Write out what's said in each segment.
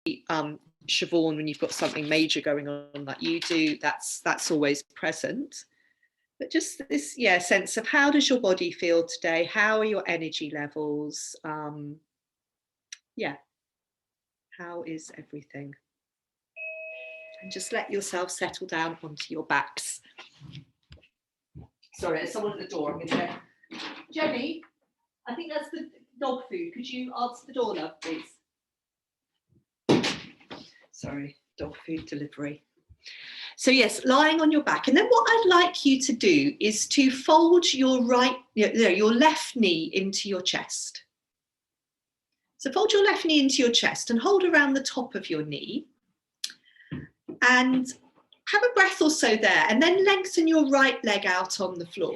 Siobhan, when you've got something major going on like you do, that's always present. But just this, yeah, sense of how does your body feel today? How are your energy levels? Yeah, how is everything? And just let yourself settle down onto your backs. Sorry, there's someone at the door. I'm going to go. Jenny, I think that's the dog food. Could you answer the door, love, please? Sorry, dog food delivery. So yes, lying on your back. And then what I'd like you to do is to fold your your left knee into your chest. So fold your left knee into your chest and hold around the top of your knee. And have a breath or so there, and then lengthen your right leg out on the floor.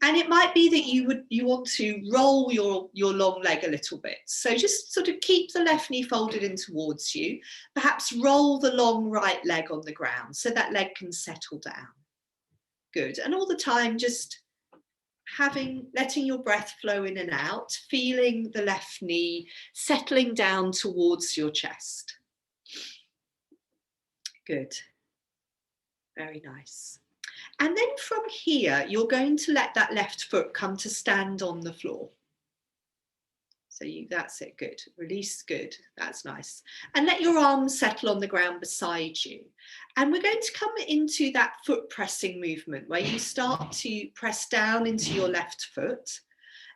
And it might be that you want to roll your long leg a little bit. So just sort of keep the left knee folded in towards you. Perhaps roll the long right leg on the ground so that leg can settle down. Good. And all the time, just letting your breath flow in and out, feeling the left knee settling down towards your chest. Good. Very nice. And then from here, you're going to let that left foot come to stand on the floor. So that's it, good. Release, good, that's nice. And let your arms settle on the ground beside you. And we're going to come into that foot pressing movement where you start to press down into your left foot.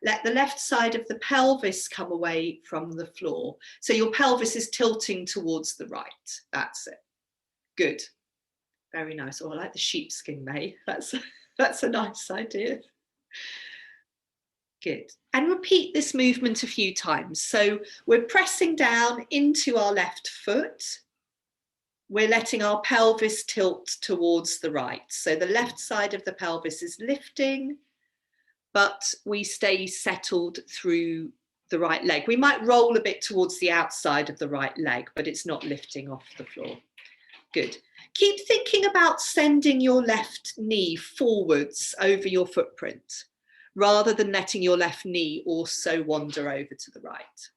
Let the left side of the pelvis come away from the floor. So your pelvis is tilting towards the right, that's it. Good. Very nice. Oh, I like the sheepskin, May. That's a nice idea. Good. And repeat this movement a few times. So we're pressing down into our left foot. We're letting our pelvis tilt towards the right. So the left side of the pelvis is lifting, but we stay settled through the right leg. We might roll a bit towards the outside of the right leg, but it's not lifting off the floor. Good. Keep thinking about sending your left knee forwards over your footprint, rather than letting your left knee also wander over to the right.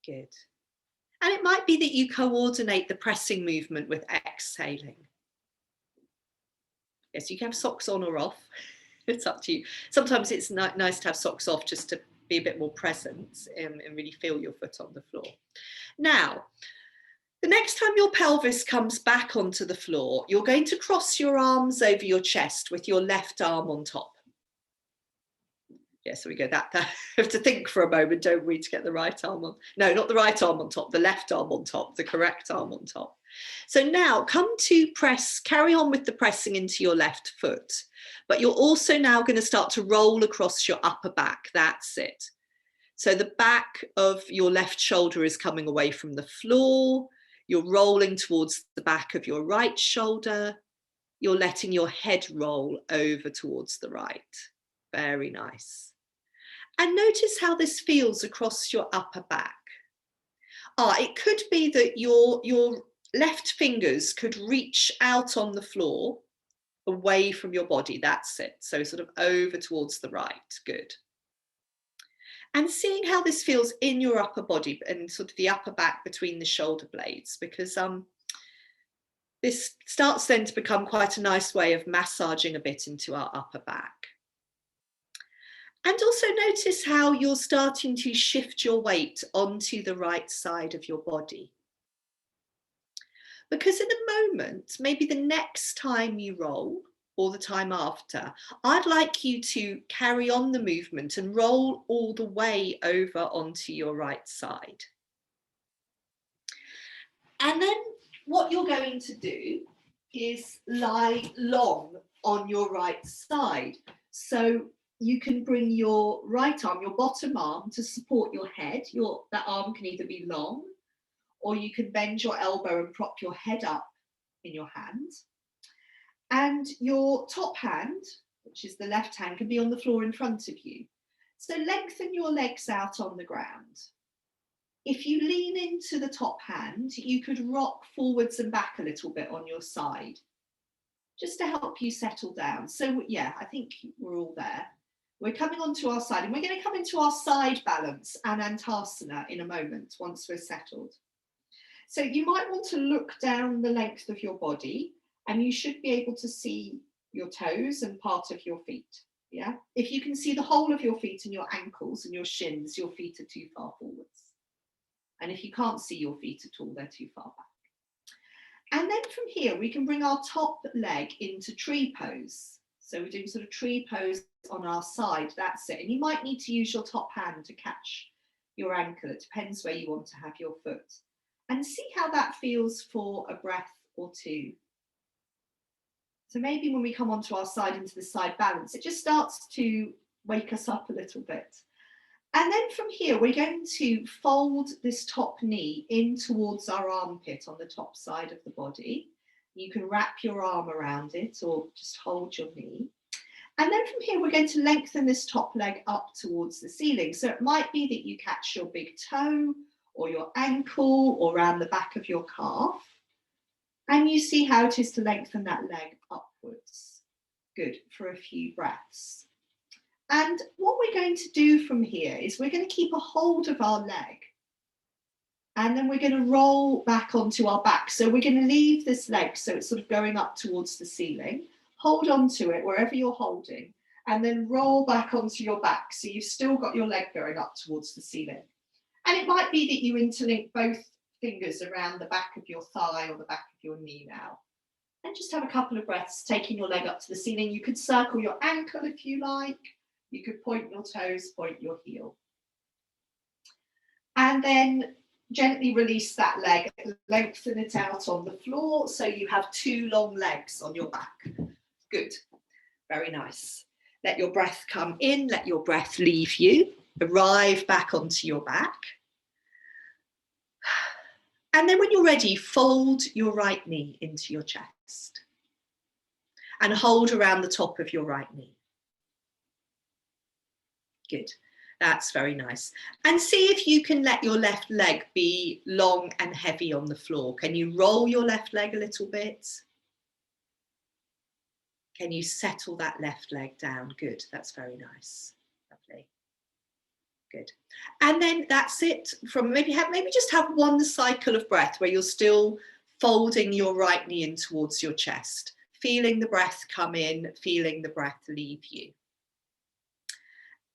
Good. And it might be that you coordinate the pressing movement with exhaling. Yes, you can have socks on or off. It's up to you. Sometimes it's nice to have socks off just to be a bit more present and really feel your foot on the floor. Now, the next time your pelvis comes back onto the floor, you're going to cross your arms over your chest with your left arm on top. Yeah, so we go that have to think for a moment, don't we, to get the right arm on. No, not the right arm on top, the left arm on top, the correct arm on top. So now come to press, carry on with the pressing into your left foot, but you're also now going to start to roll across your upper back. That's it. So the back of your left shoulder is coming away from the floor. You're rolling towards the back of your right shoulder. You're letting your head roll over towards the right. Very nice. And notice how this feels across your upper back. It could be that your left fingers could reach out on the floor away from your body. That's it. So sort of over towards the right. Good. And seeing how this feels in your upper body and sort of the upper back between the shoulder blades, because this starts then to become quite a nice way of massaging a bit into our upper back. And also notice how you're starting to shift your weight onto the right side of your body. Because in a moment, maybe the next time you roll or the time after, I'd like you to carry on the movement and roll all the way over onto your right side. And then what you're going to do is lie long on your right side. So you can bring your right arm, your bottom arm, to support your head. That arm can either be long, or you can bend your elbow and prop your head up in your hand. And your top hand, which is the left hand, can be on the floor in front of you. So lengthen your legs out on the ground. If you lean into the top hand, you could rock forwards and back a little bit on your side, just to help you settle down. So yeah, I think we're all there. We're coming onto our side, and we're going to come into our side balance and Antasana in a moment once we're settled. So you might want to look down the length of your body, and you should be able to see your toes and part of your feet. Yeah, if you can see the whole of your feet and your ankles and your shins, your feet are too far forwards. And if you can't see your feet at all, they're too far back. And then from here, we can bring our top leg into tree pose. So we're doing sort of tree pose on our side, that's it. And you might need to use your top hand to catch your ankle. It depends where you want to have your foot. And see how that feels for a breath or two. So maybe when we come onto our side into the side balance, it just starts to wake us up a little bit. And then from here, we're going to fold this top knee in towards our armpit on the top side of the body. You can wrap your arm around it or just hold your knee. And then from here, we're going to lengthen this top leg up towards the ceiling. So it might be that you catch your big toe or your ankle or around the back of your calf. And you see how it is to lengthen that leg upwards. Good, for a few breaths. And what we're going to do from here is we're going to keep a hold of our leg. And then we're going to roll back onto our back. So we're going to leave this leg so it's sort of going up towards the ceiling. Hold on to it wherever you're holding. And then roll back onto your back. So you've still got your leg going up towards the ceiling. And it might be that you interlink both fingers around the back of your thigh or the back of your knee now. And just have a couple of breaths, taking your leg up to the ceiling. You could circle your ankle if you like. You could point your toes, point your heel. And then gently release that leg, lengthen it out on the floor so you have two long legs on your back. Good, very nice. Let your breath come in, let your breath leave you. Arrive back onto your back. And then when you're ready, fold your right knee into your chest and hold around the top of your right knee. Good, that's very nice. And see if you can let your left leg be long and heavy on the floor. Can you roll your left leg a little bit? Can you settle that left leg down? Good, that's very nice, lovely. Good. And then that's it. From maybe just have one cycle of breath where you're still folding your right knee in towards your chest, feeling the breath come in, feeling the breath leave you.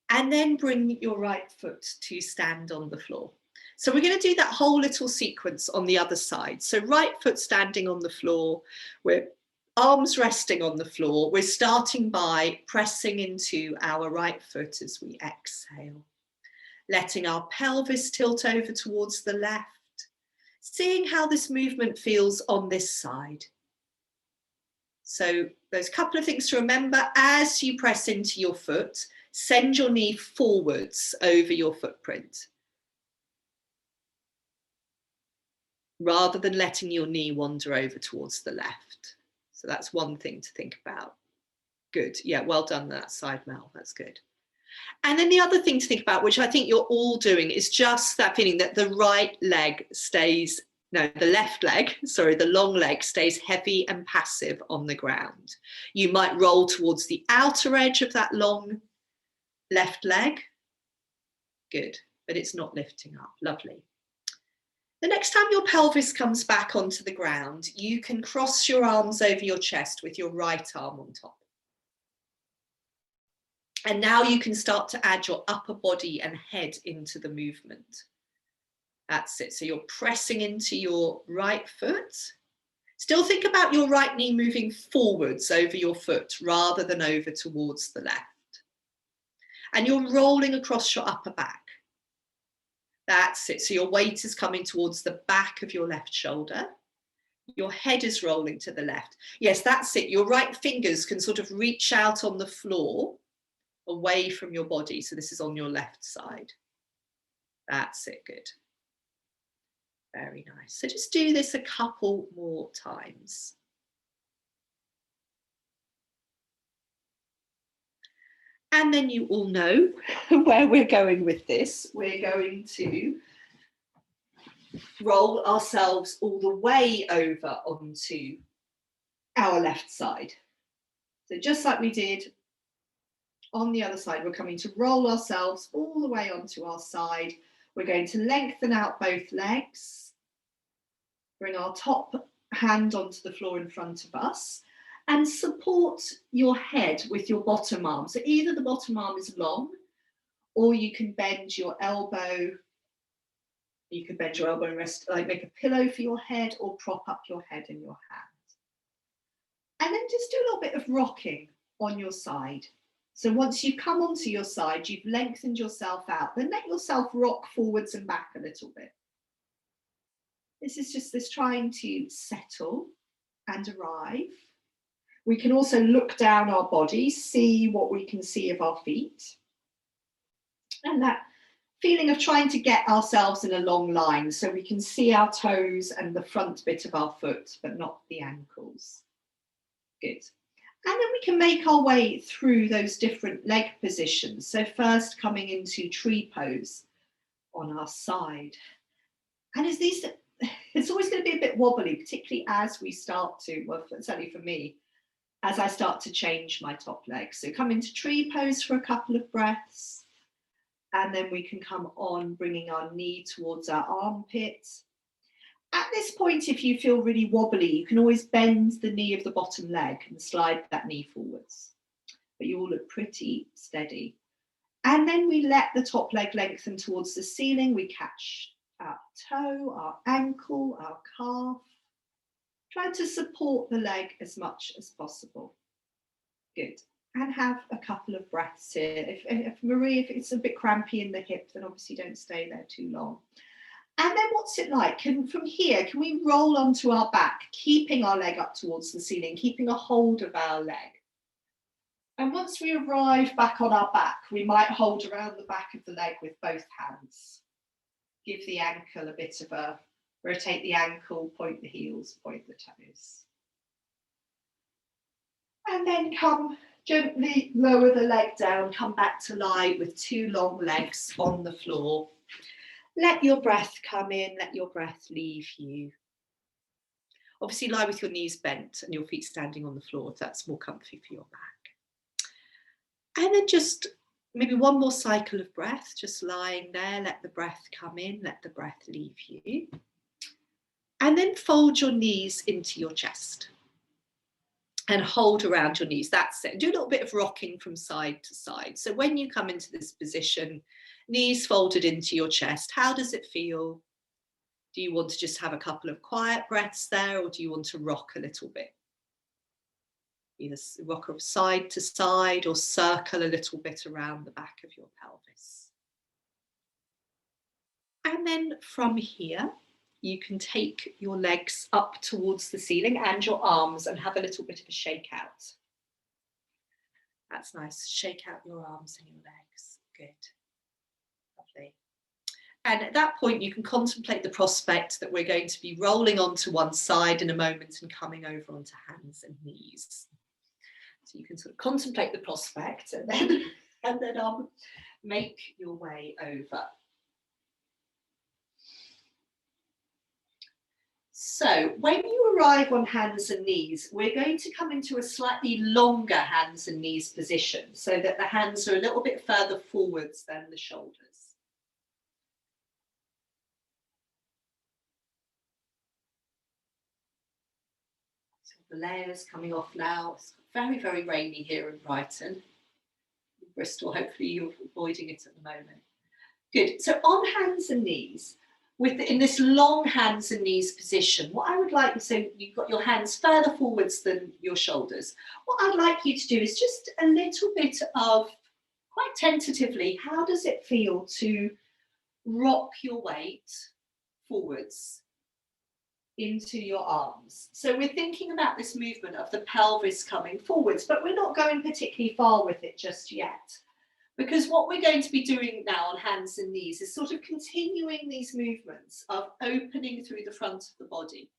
And then bring your right foot to stand on the floor. So we're going to do that whole little sequence on the other side. So right foot standing on the floor, we're arms resting on the floor. We're starting by pressing into our right foot as we exhale. Letting our pelvis tilt over towards the left, seeing how this movement feels on this side. So those couple of things to remember as you press into your foot, send your knee forwards over your footprint, rather than letting your knee wander over towards the left. So that's one thing to think about. Good, yeah, well done that side, Mel, that's good. And then the other thing to think about, which I think you're all doing, is just that feeling that the right leg stays, no, the left leg, sorry, the long leg stays heavy and passive on the ground. You might roll towards the outer edge of that long left leg. Good, but it's not lifting up, lovely. The next time your pelvis comes back onto the ground, you can cross your arms over your chest with your right arm on top. And now you can start to add your upper body and head into the movement. That's it. So you're pressing into your right foot. Still think about your right knee moving forwards over your foot rather than over towards the left. And you're rolling across your upper back. That's it. So your weight is coming towards the back of your left shoulder. Your head is rolling to the left. Yes, that's it. Your right fingers can sort of reach out on the floor away from your body. So this is on your left side. That's it, good. Very nice. So just do this a couple more times. And then you all know where we're going with this. We're going to roll ourselves all the way over onto our left side. So just like we did On the other side, we're coming to roll ourselves all the way onto our side. We're going to lengthen out both legs, bring our top hand onto the floor in front of us, and support your head with your bottom arm. So either the bottom arm is long, or you can bend your elbow. You can bend your elbow and rest, like make a pillow for your head, or prop up your head in your hand. And then just do a little bit of rocking on your side. So once you come onto your side, you've lengthened yourself out, then let yourself rock forwards and back a little bit. This is just this trying to settle and arrive. We can also look down our body, see what we can see of our feet. And that feeling of trying to get ourselves in a long line so we can see our toes and the front bit of our foot, but not the ankles. Good. And then we can make our way through those different leg positions. So first coming into tree pose on our side. And it's always going to be a bit wobbly, particularly as we start to, well, certainly for me, as I start to change my top leg. So come into tree pose for a couple of breaths. And then we can come on, bringing our knee towards our armpit. At this point, if you feel really wobbly, you can always bend the knee of the bottom leg and slide that knee forwards. But you all look pretty steady. And then we let the top leg lengthen towards the ceiling. We catch our toe, our ankle, our calf. Try to support the leg as much as possible. Good. And have a couple of breaths here. If Marie, if it's a bit crampy in the hip, then obviously don't stay there too long. And then what's it like? From here, can we roll onto our back, keeping our leg up towards the ceiling, keeping a hold of our leg? And once we arrive back on our back, we might hold around the back of the leg with both hands. Give the ankle a bit of a, rotate the ankle, point the heels, point the toes. And then come gently lower the leg down, come back to lie with two long legs on the floor. Let your breath come in, let your breath leave you. Obviously lie with your knees bent and your feet standing on the floor if that's more comfy for your back. And then just maybe one more cycle of breath, just lying there, let the breath come in, let the breath leave you. And then fold your knees into your chest and hold around your knees. That's it. Do a little bit of rocking from side to side. So when you come into this position, knees folded into your chest, how does it feel? Do you want to just have a couple of quiet breaths there, or do you want to rock a little bit? Either rock from side to side or circle a little bit around the back of your pelvis. And then from here, you can take your legs up towards the ceiling and your arms and have a little bit of a shake out. That's nice. Shake out your arms and your legs. Good. Lovely. And at that point, you can contemplate the prospect that we're going to be rolling onto one side in a moment and coming over onto hands and knees. So you can sort of contemplate the prospect and then make your way over. So when you arrive on hands and knees, we're going to come into a slightly longer hands and knees position so that the hands are a little bit further forwards than the shoulders. So the layers coming off now. It's very, very rainy here in Brighton. In Bristol, hopefully you're avoiding it at the moment. Good. So on hands and knees, in this long hands and knees position, what I would like, so you've got your hands further forwards than your shoulders. What I'd like you to do is just a little bit of, quite tentatively, how does it feel to rock your weight forwards into your arms? So we're thinking about this movement of the pelvis coming forwards, but we're not going particularly far with it just yet. Because what we're going to be doing now on hands and knees is sort of continuing these movements of opening through the front of the body.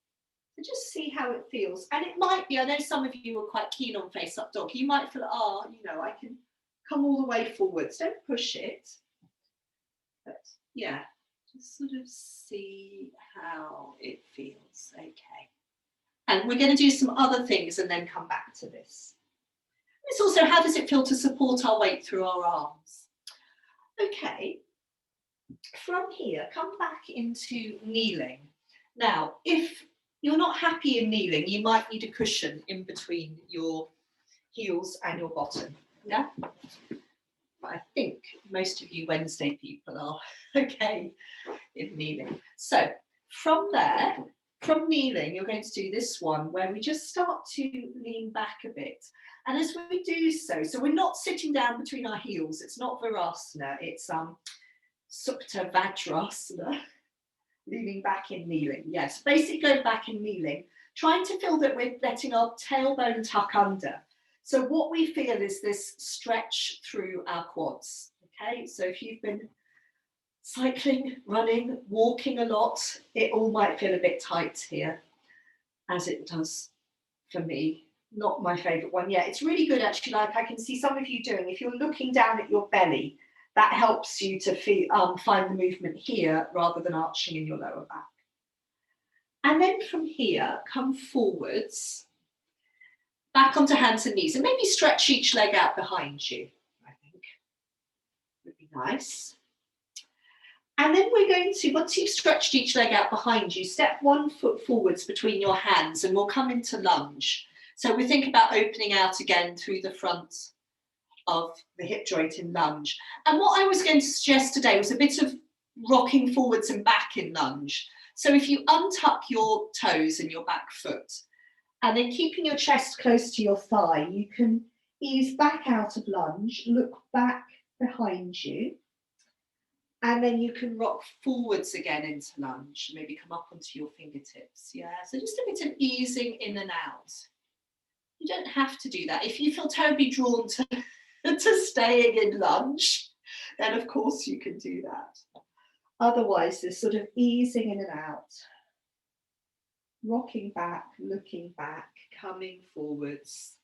So just see how it feels. And it might be, I know some of you are quite keen on face up dog. You might feel, I can come all the way forwards. Don't push it. But yeah, just sort of see how it feels. Okay. And we're going to do some other things and then come back to this. It's also, how does it feel to support our weight through our arms? Okay, from here, come back into kneeling. Now, if you're not happy in kneeling, you might need a cushion in between your heels and your bottom, yeah? But I think most of you Wednesday people are okay in kneeling. So from there, from kneeling, you're going to do this one where we just start to lean back a bit. And as we do so, so we're not sitting down between our heels, it's not Virasana, it's Supta Vajrasana, leaning back in kneeling. Yes, basically going back in kneeling, trying to feel that we're letting our tailbone tuck under. So what we feel is this stretch through our quads. Okay, so if you've been cycling, running, walking a lot, it all might feel a bit tight here, as it does for me. Not my favourite one yet. It's really good actually, like I can see some of you doing. If you're looking down at your belly, that helps you to feel, find the movement here rather than arching in your lower back. And then from here, come forwards, back onto hands and knees, and maybe stretch each leg out behind you, I think would be nice. And then we're going to, once you've stretched each leg out behind you, step 1 foot forwards between your hands and we'll come into lunge. So we think about opening out again through the front of the hip joint in lunge. And what I was going to suggest today was a bit of rocking forwards and back in lunge. So if you untuck your toes and your back foot, and then keeping your chest close to your thigh, you can ease back out of lunge, look back behind you, and then you can rock forwards again into lunge, maybe come up onto your fingertips. Yeah, so just a bit of easing in and out. You don't have to do that. If you feel terribly drawn to, to staying in lunge, then of course you can do that. Otherwise, there's sort of easing in and out, rocking back, looking back, coming forwards,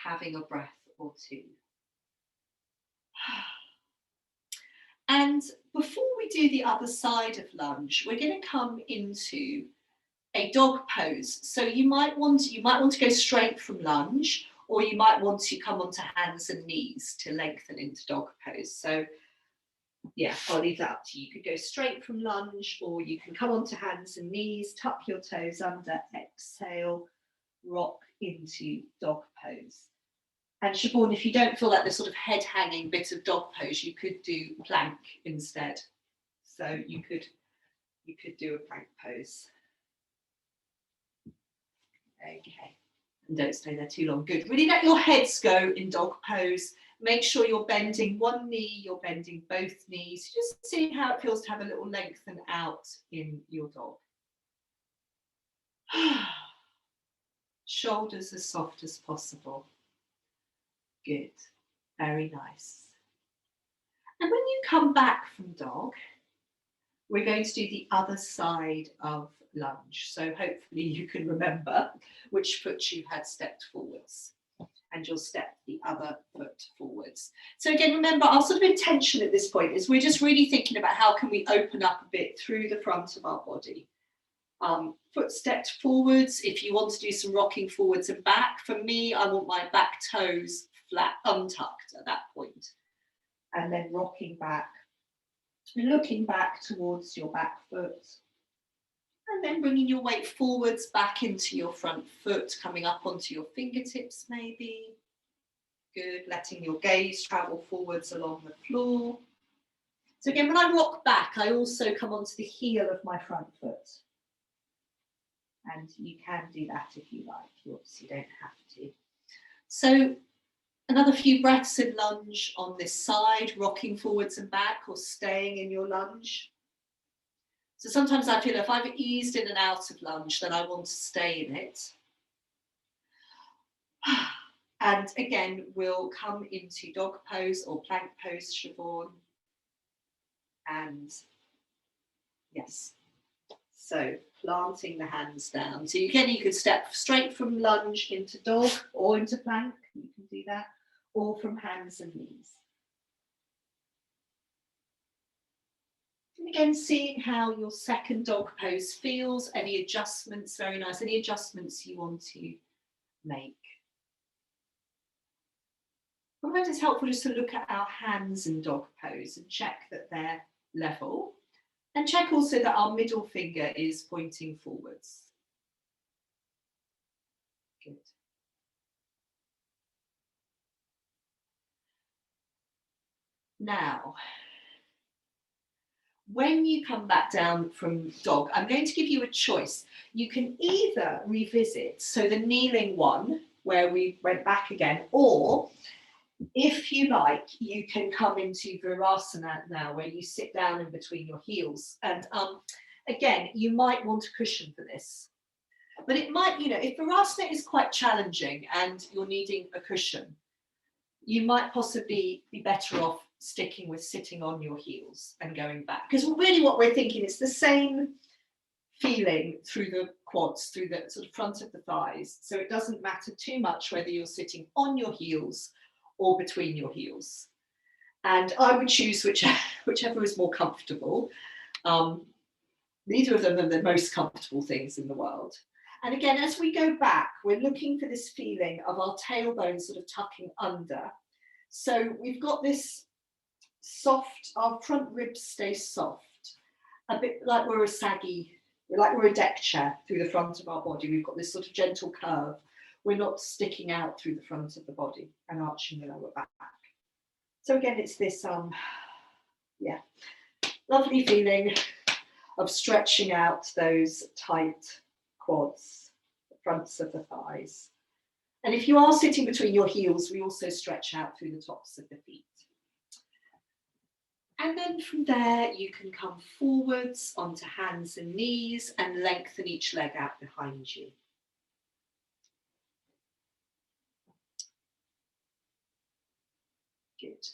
having a breath or two. And before we do the other side of lunge, we're going to come into a dog pose. So you might want to go straight from lunge, or you might want to come onto hands and knees to lengthen into dog pose. So yeah, I'll leave that up to you. You could go straight from lunge, or you can come onto hands and knees, tuck your toes under, exhale, rock into dog pose. And Siobhan, if you don't feel like the sort of head hanging bit of dog pose, you could do plank instead. So you could do a plank pose. Okay, and don't stay there too long. Good. Really let your heads go in dog pose. Make sure you're bending one knee, you're bending both knees. Just see how it feels to have a little lengthen out in your dog. Shoulders as soft as possible. Good, very nice. And when you come back from dog, we're going to do the other side of lunge. So hopefully you can remember which foot you had stepped forwards, and you'll step the other foot forwards. So again, remember, our sort of intention at this point is we're just really thinking about how can we open up a bit through the front of our body. Foot stepped forwards. If you want to do some rocking forwards and back, for me, I want my back toes flat, untucked at that point. And then rocking back, looking back towards your back foot. And then bringing your weight forwards back into your front foot, coming up onto your fingertips maybe. Good, letting your gaze travel forwards along the floor. So again, when I rock back, I also come onto the heel of my front foot. And you can do that if you like, you obviously don't have to. So another few breaths in lunge on this side, rocking forwards and back or staying in your lunge. So sometimes I feel if I've eased in and out of lunge, then I want to stay in it. And again, we'll come into dog pose or plank pose, Siobhan. And yes, so planting the hands down. So again, you could step straight from lunge into dog or into plank. You can do that, or from hands and knees. And again, seeing how your second dog pose feels, any adjustments, very nice, any adjustments you want to make. Sometimes it's helpful just to look at our hands in dog pose and check that they're level, and check also that our middle finger is pointing forwards. Good. Now, when you come back down from dog, I'm going to give you a choice. You can either revisit, so the kneeling one, where we went back again, or if you like, you can come into Virasana now, where you sit down in between your heels. And again, you might want a cushion for this. But it might, if Virasana is quite challenging and you're needing a cushion, you might possibly be better off sticking with sitting on your heels and going back. Because really what we're thinking is the same feeling through the quads, through the sort of front of the thighs. So it doesn't matter too much whether you're sitting on your heels or between your heels. And I would choose whichever is more comfortable. Neither of them are the most comfortable things in the world. And again, as we go back, we're looking for this feeling of our tailbone sort of tucking under. So we've got this soft, our front ribs stay soft, a bit like we're a deck chair through the front of our body. We've got this sort of gentle curve. We're not sticking out through the front of the body and arching the lower back. So again, it's this, lovely feeling of stretching out those tight quads, the fronts of the thighs. And if you are sitting between your heels, we also stretch out through the tops of the feet. And then from there, you can come forwards onto hands and knees and lengthen each leg out behind you. Good.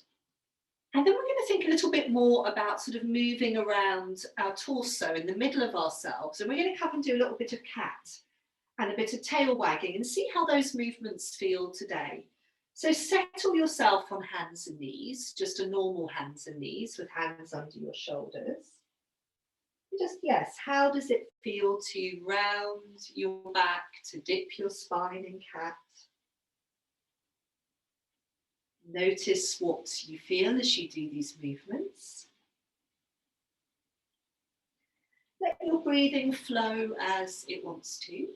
And then we're going to think a little bit more about sort of moving around our torso in the middle of ourselves. And we're going to come and do a little bit of cat and a bit of tail wagging and see how those movements feel today. So settle yourself on hands and knees, just a normal hands and knees with hands under your shoulders. Just, yes, how does it feel to round your back, to dip your spine in cat? Notice what you feel as you do these movements. Let your breathing flow as it wants to.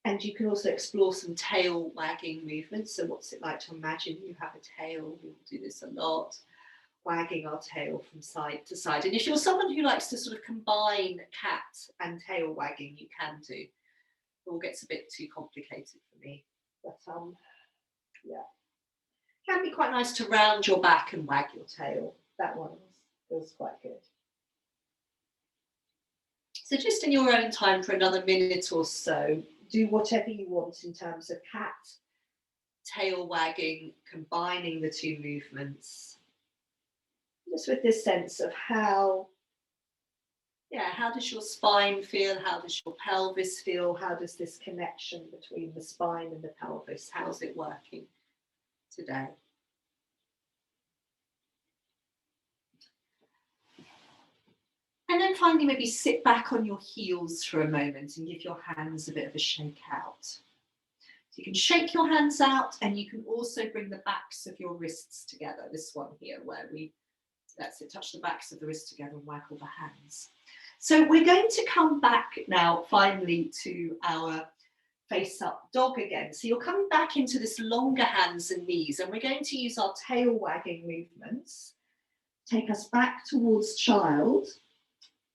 And you can also explore some tail wagging movements. So what's it like to imagine you have a tail? We will do this a lot, wagging our tail from side to side. And if you're someone who likes to sort of combine cat and tail wagging, you can do. It all gets a bit too complicated for me. But yeah, can be quite nice to round your back and wag your tail. That one feels quite good. So just in your own time for another minute or so, do whatever you want in terms of cat, tail wagging, combining the two movements. Just with this sense of how does your spine feel? How does your pelvis feel? How does this connection between the spine and the pelvis, how's it working today? And then finally, maybe sit back on your heels for a moment and give your hands a bit of a shake out. So you can shake your hands out, and you can also bring the backs of your wrists together. This one here, where that's it, touch the backs of the wrists together and waggle the hands. So we're going to come back now, finally, to our face up dog again. So you're coming back into this longer hands and knees, and we're going to use our tail wagging movements. Take us back towards child,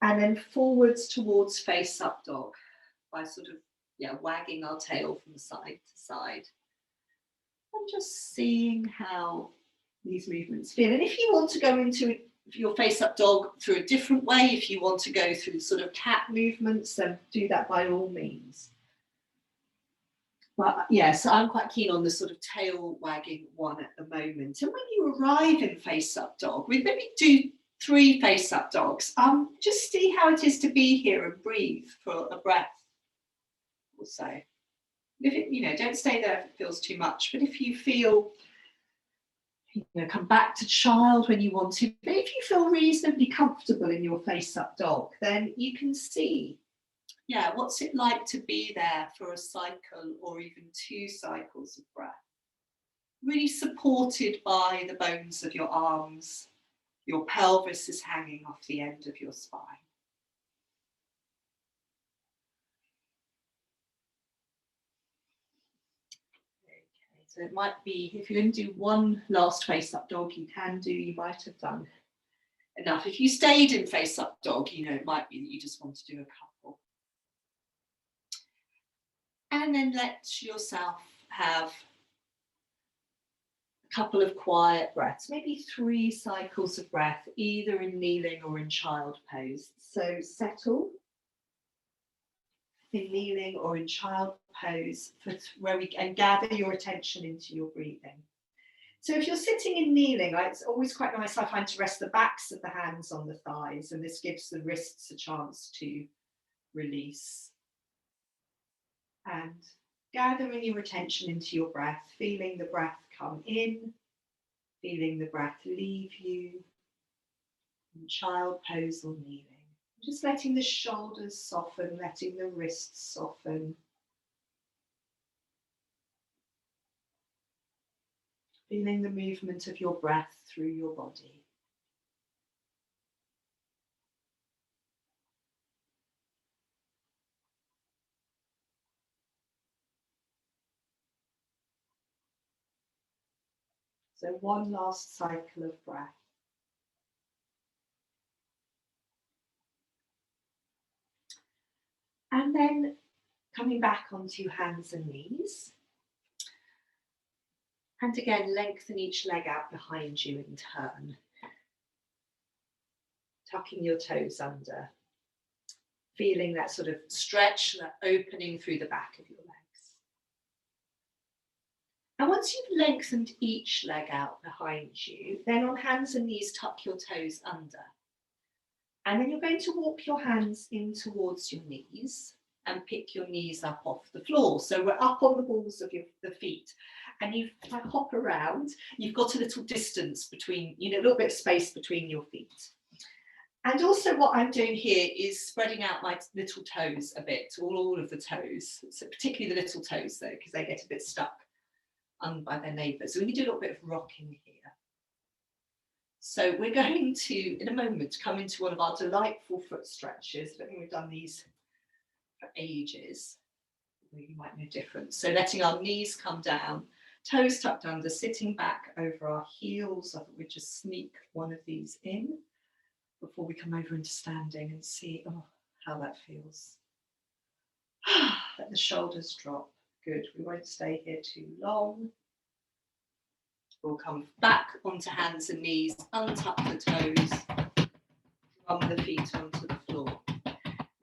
and then forwards towards face up dog by sort of, wagging our tail from side to side. And just seeing how these movements feel. And if you want to go into your face up dog through a different way, if you want to go through sort of cat movements, then do that by all means. But yes, I'm quite keen on the sort of tail wagging one at the moment. And when you arrive in face up dog, we maybe do 3 face up dogs. Just see how it is to be here and breathe for a breath or so. If it, don't stay there if it feels too much. But if you feel, come back to child when you want to. But if you feel reasonably comfortable in your face up dog, then you can see Yeah, what's it like to be there for a cycle or even 2 cycles of breath? Really supported by the bones of your arms. Your pelvis is hanging off the end of your spine. Okay, so it might be, if you're going to do one last face-up dog, you might have done enough. If you stayed in face-up dog, it might be that you just want to do a couple. And then let yourself have a couple of quiet breaths, maybe 3 cycles of breath, either in kneeling or in child pose. So settle in kneeling or in child pose and gather your attention into your breathing. So if you're sitting in kneeling, it's always quite nice, I find, to rest the backs of the hands on the thighs, and this gives the wrists a chance to release. And gathering your attention into your breath, feeling the breath come in, feeling the breath leave you, in child pose or kneeling. Just letting the shoulders soften, letting the wrists soften. Feeling the movement of your breath through your body. So one last cycle of breath. And then coming back onto hands and knees. And again, lengthen each leg out behind you in turn. Tucking your toes under. Feeling that sort of stretch, that opening through the back of your legs. And once you've lengthened each leg out behind you, then on hands and knees, tuck your toes under. And then you're going to walk your hands in towards your knees and pick your knees up off the floor. So we're up on the balls of the feet, and you hop around. You've got a little distance between, a little bit of space between your feet. And also what I'm doing here is spreading out my little toes a bit, all of the toes, so particularly the little toes though, because they get a bit stuck by their neighbours. So we can do a little bit of rocking here. So we're going to, in a moment, come into one of our delightful foot stretches. I don't think we've done these for ages. You might know different. So letting our knees come down, toes tucked under, sitting back over our heels. I thought we'd just sneak one of these in before we come over into standing and see how that feels. Let the shoulders drop. Good. We won't stay here too long. We'll come back onto hands and knees, untuck the toes, run the feet onto the floor.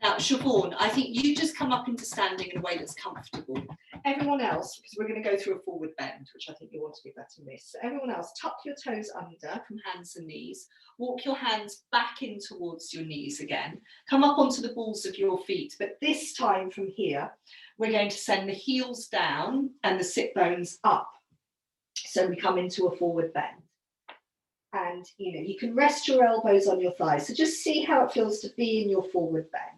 Now, Siobhan, I think you just come up into standing in a way that's comfortable. Everyone else, because we're going to go through a forward bend, which I think you want to be better miss. So everyone else, tuck your toes under from hands and knees. Walk your hands back in towards your knees again. Come up onto the balls of your feet, but this time from here, we're going to send the heels down and the sit bones up. So we come into a forward bend. And you can rest your elbows on your thighs. So just see how it feels to be in your forward bend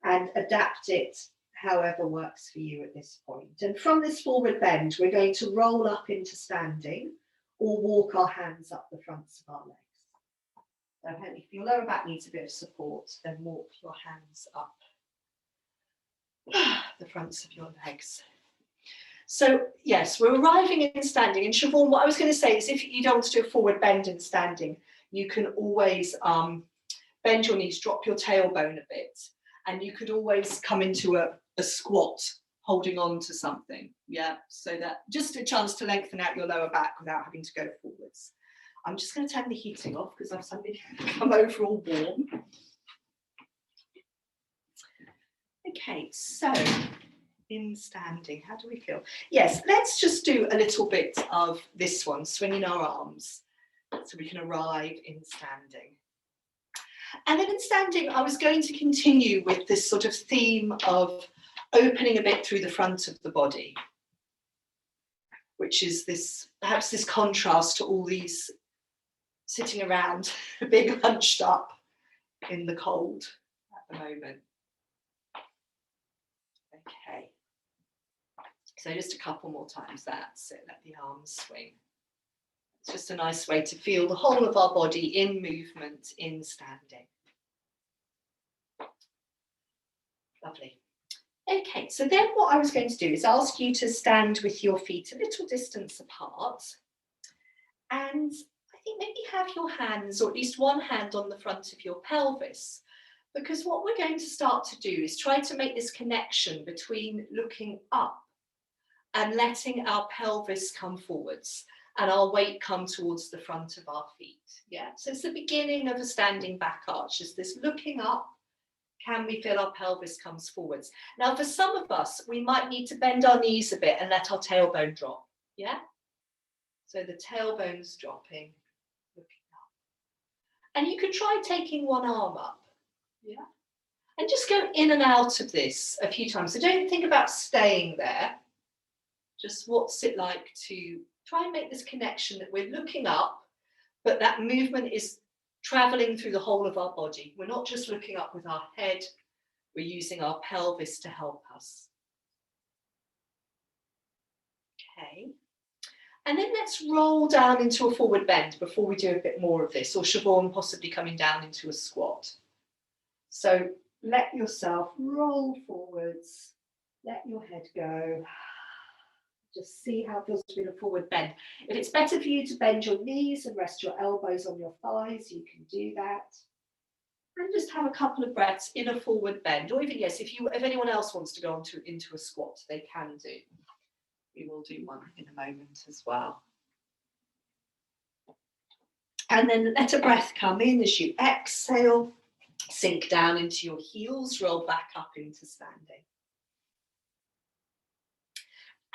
and adapt it however works for you at this point. And from this forward bend, we're going to roll up into standing or walk our hands up the fronts of our legs. So if your lower back needs a bit of support, then walk your hands up the fronts of your legs. So yes, we're arriving in standing. And Siobhan, what I was going to say is if you don't want to do a forward bend in standing, you can always bend your knees, drop your tailbone a bit, and you could always come into a squat holding on to something. Yeah, so that just a chance to lengthen out your lower back without having to go forwards. I'm just going to turn the heating off because I've suddenly come over all warm. Okay, so in standing, how do we feel? Yes, let's just do a little bit of this one, swinging our arms, so we can arrive in standing. And then in standing, I was going to continue with this sort of theme of opening a bit through the front of the body, which is this, perhaps this contrast to all these sitting around, being hunched up in the cold at the moment. Okay. So just a couple more times that. So let the arms swing. It's just a nice way to feel the whole of our body in movement, in standing. Lovely. Okay, so then what I was going to do is ask you to stand with your feet a little distance apart. And I think maybe have your hands, or at least one hand, on the front of your pelvis. Because what we're going to start to do is try to make this connection between looking up and letting our pelvis come forwards and our weight come towards the front of our feet. Yeah, so it's the beginning of a standing back arch, just this looking up. Can we feel our pelvis comes forwards? Now, for some of us, we might need to bend our knees a bit and let our tailbone drop. Yeah, so the tailbone's dropping, looking up. And you could try taking one arm up. Yeah, and just go in and out of this a few times. So don't think about staying there. Just what's it like to try and make this connection that we're looking up, but that movement is traveling through the whole of our body. We're not just looking up with our head, we're using our pelvis to help us. Okay. And then let's roll down into a forward bend before we do a bit more of this, or Siobhan possibly coming down into a squat. So let yourself roll forwards, let your head go. Just see how it feels to be in a forward bend. If it's better for you to bend your knees and rest your elbows on your thighs, you can do that. And just have a couple of breaths in a forward bend. Or even, yes, if anyone else wants to go into a squat, they can do. We will do one in a moment as well. And then let a breath come in as you exhale, sink down into your heels, roll back up into standing.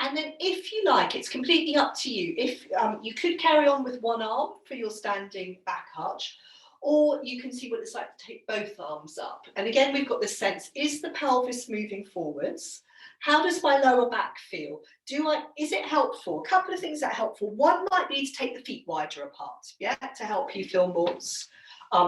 And then if you like, it's completely up to you. If you could carry on with one arm for your standing back arch, or you can see what it's like to take both arms up. And again, we've got this sense, is the pelvis moving forwards? How does my lower back feel? Is it helpful? A couple of things that are helpful. One might be to take the feet wider apart, yeah, to help you feel more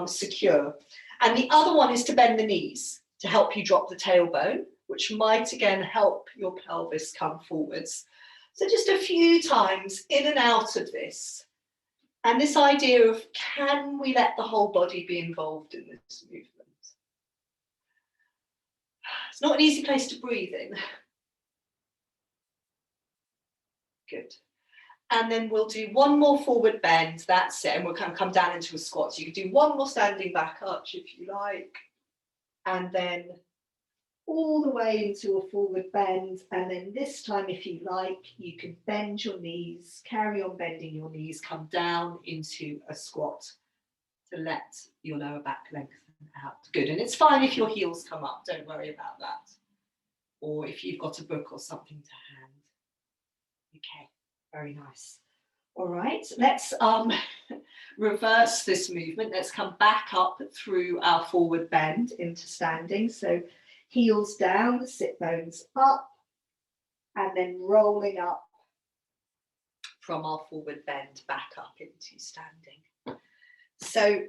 secure. And the other one is to bend the knees to help you drop the tailbone, which might again help your pelvis come forwards. So just a few times in and out of this. And this idea of, can we let the whole body be involved in this movement? It's not an easy place to breathe in. Good. And then we'll do one more forward bend, that's it, and we'll come down into a squat. So you can do one more standing back arch if you like, and then all the way into a forward bend, and then this time, if you like, you can bend your knees, carry on bending your knees, come down into a squat to let your lower back lengthen out. Good, and it's fine if your heels come up, don't worry about that. Or if you've got a book or something to hand. Okay, very nice. All right, let's reverse this movement. Let's come back up through our forward bend into standing. So heels down, sit bones up, and then rolling up from our forward bend back up into standing. So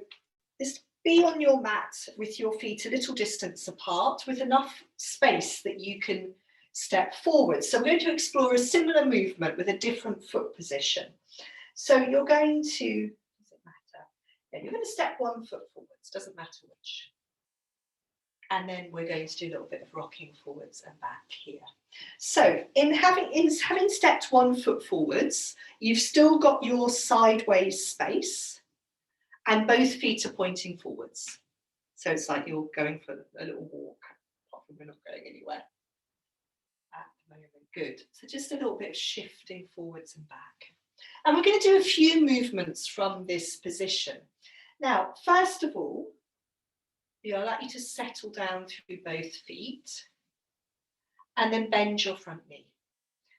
just be on your mat with your feet a little distance apart, with enough space that you can step forward. So we're going to explore a similar movement with a different foot position. So you're going to, does it matter? Yeah, you're going to step one foot forwards, doesn't matter which. And then we're going to do a little bit of rocking forwards and back here. So in having stepped one foot forwards, you've still got your sideways space and both feet are pointing forwards. So it's like you're going for a little walk, apart from we're not going anywhere at the moment. Good. So just a little bit of shifting forwards and back. And we're going to do a few movements from this position. Now, first of all, I'd like you to settle down through both feet and then bend your front knee.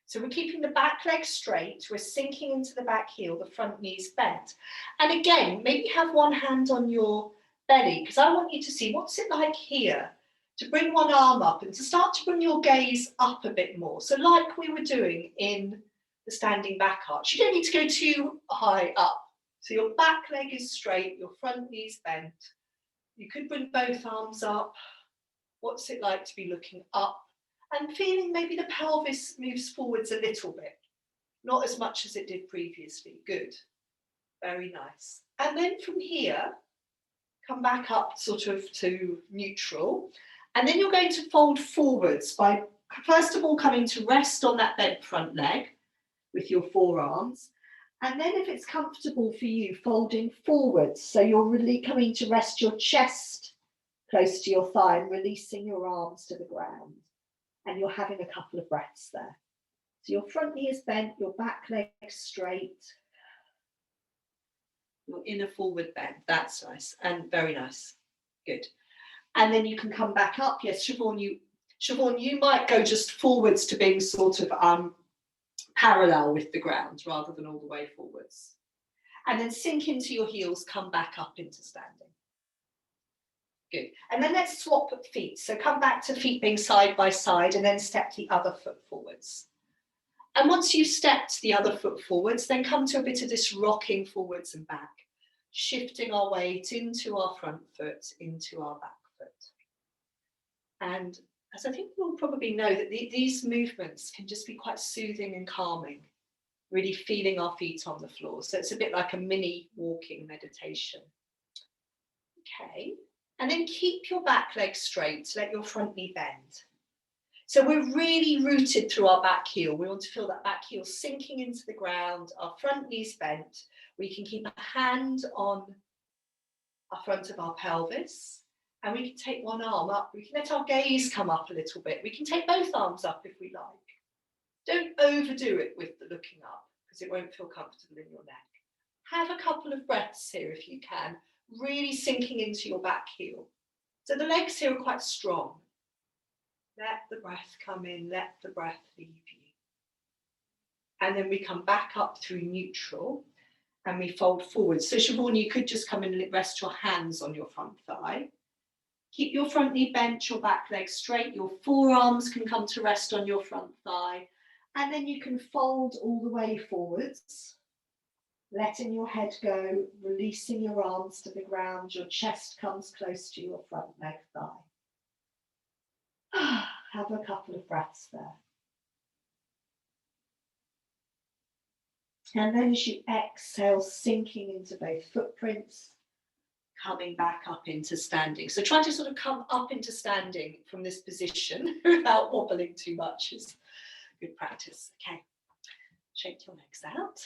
So we're keeping the back leg straight, we're sinking into the back heel, the front knee's bent. And again, maybe have one hand on your belly, because I want you to see what's it like here, to bring one arm up and to start to bring your gaze up a bit more. So like we were doing in the standing back arch, you don't need to go too high up. So your back leg is straight, your front knee's bent. You could bring both arms up. What's it like to be looking up And feeling maybe the pelvis moves forwards a little bit, not as much as it did previously. Good, very nice. And then from here, come back up sort of to neutral. And then you're going to fold forwards by, first of all, coming to rest on that bent front leg with your forearms. And then if it's comfortable for you, folding forwards. So you're really coming to rest your chest close to your thigh and releasing your arms to the ground. And you're having a couple of breaths there. So your front knee is bent, your back leg straight, your inner forward bend. That's nice and very nice. Good. And then you can come back up. Yes, Siobhan, you might go just forwards to being sort of parallel with the ground rather than all the way forwards. And then sink into your heels, come back up into standing. Good. And then let's swap feet. So come back to feet being side by side and then step the other foot forwards. And once you've stepped the other foot forwards, then come to a bit of this rocking forwards and back, shifting our weight into our front foot, into our back foot. And as I think we'll probably know, that these movements can just be quite soothing and calming, really feeling our feet on the floor. So it's a bit like a mini walking meditation. Okay. And then keep your back leg straight, let your front knee bend. So we're really rooted through our back heel. We want to feel that back heel sinking into the ground, our front knees bent. We can keep a hand on our front of our pelvis, and we can take one arm up. We can let our gaze come up a little bit. We can take both arms up if we like. Don't overdo it with the looking up, because it won't feel comfortable in your neck. Have a couple of breaths here if you can, really sinking into your back heel. So the legs here are quite strong. Let the breath come in, let the breath leave you. And then we come back up through neutral and we fold forward. So Siobhan, you could just come in and rest your hands on your front thigh. Keep your front knee bent, your back leg straight. Your forearms can come to rest on your front thigh. And then you can fold all the way forwards, letting your head go, releasing your arms to the ground. Your chest comes close to your front leg thigh. Have a couple of breaths there. And then as you exhale, sinking into both footprints, coming back up into standing. So try to sort of come up into standing from this position without wobbling too much is good practice. Okay, shake your legs out.